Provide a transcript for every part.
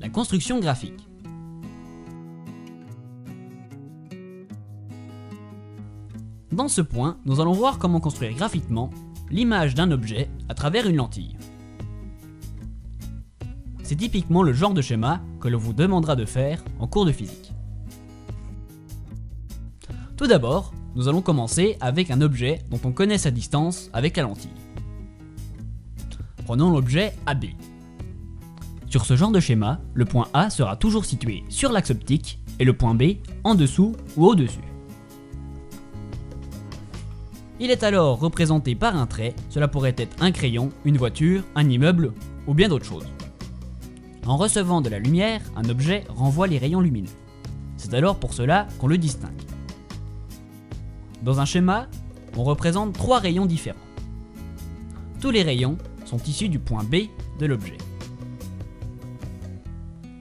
la construction graphique. Dans ce point, nous allons voir comment construire graphiquement l'image d'un objet à travers une lentille. C'est typiquement le genre de schéma que l'on vous demandera de faire en cours de physique. Tout d'abord, nous allons commencer avec un objet dont on connaît sa distance avec la lentille. Prenons l'objet AB. Sur ce genre de schéma, le point A sera toujours situé sur l'axe optique et le point B en dessous ou au-dessus. Il est alors représenté par un trait, cela pourrait être un crayon, une voiture, un immeuble ou bien d'autres choses. En recevant de la lumière, un objet renvoie les rayons lumineux. C'est alors pour cela qu'on le distingue. Dans un schéma, on représente 3 rayons différents. Tous les rayons sont issus du point B de l'objet.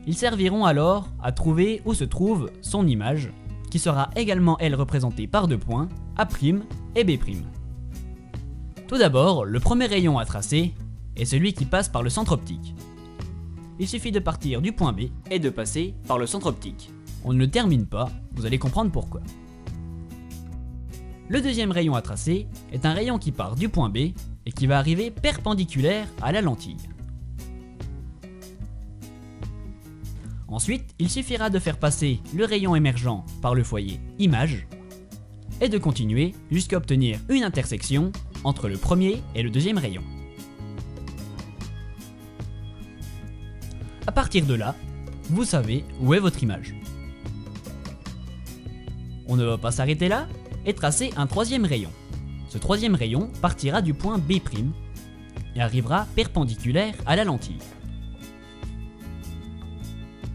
Ils serviront alors à trouver où se trouve son image, qui sera également elle représentée par 2 points, A' et B'. Tout d'abord, le premier rayon à tracer est celui qui passe par le centre optique. Il suffit de partir du point B et de passer par le centre optique. On ne le termine pas, vous allez comprendre pourquoi. Le deuxième rayon à tracer est un rayon qui part du point B et qui va arriver perpendiculaire à la lentille. Ensuite, il suffira de faire passer le rayon émergent par le foyer image et de continuer jusqu'à obtenir une intersection entre le premier et le deuxième rayon. À partir de là, vous savez où est votre image. On ne va pas s'arrêter là et tracer un troisième rayon. Ce troisième rayon partira du point B' et arrivera perpendiculaire à la lentille.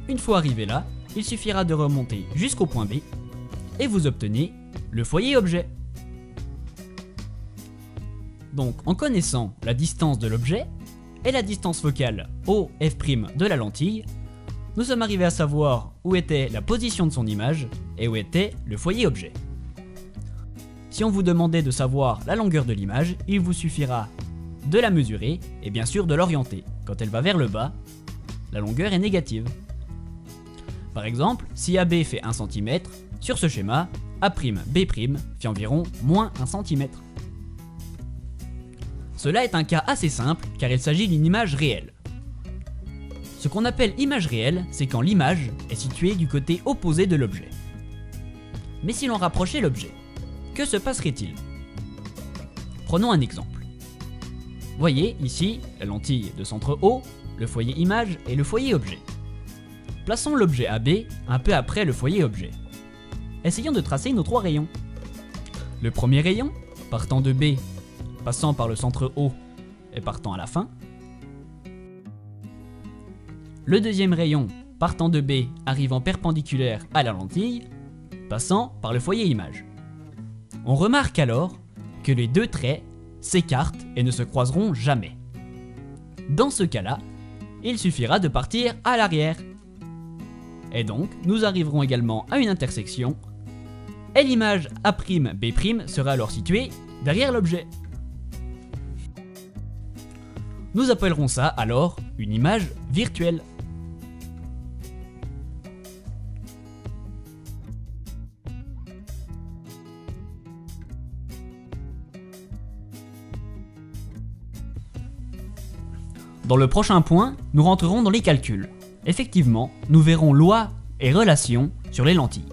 Une fois arrivé là, il suffira de remonter jusqu'au point B et vous obtenez le foyer objet. Donc en connaissant la distance de l'objet et la distance focale OF' de la lentille, nous sommes arrivés à savoir où était la position de son image et où était le foyer objet. Si on vous demandait de savoir la longueur de l'image, il vous suffira de la mesurer et bien sûr de l'orienter. Quand elle va vers le bas, la longueur est négative. Par exemple, si AB fait 1 cm, sur ce schéma, A'B' fait environ moins 1 cm. Cela est un cas assez simple car il s'agit d'une image réelle. Ce qu'on appelle image réelle, c'est quand l'image est située du côté opposé de l'objet. Mais si l'on rapprochait l'objet, que se passerait-il? Prenons un exemple. Voyez ici la lentille de centre O, le foyer image et le foyer objet. Plaçons l'objet AB un peu après le foyer objet. Essayons de tracer nos 3 rayons. Le premier rayon, partant de B, passant par le centre O et partant à la fin. Le deuxième rayon, partant de B, arrivant perpendiculaire à la lentille, passant par le foyer image. On remarque alors que les 2 traits s'écartent et ne se croiseront jamais. Dans ce cas-là, il suffira de partir à l'arrière. Et donc, nous arriverons également à une intersection, et l'image A'B' sera alors située derrière l'objet. Nous appellerons ça alors une image virtuelle. Dans le prochain point, nous rentrerons dans les calculs. Effectivement, nous verrons lois et relations sur les lentilles.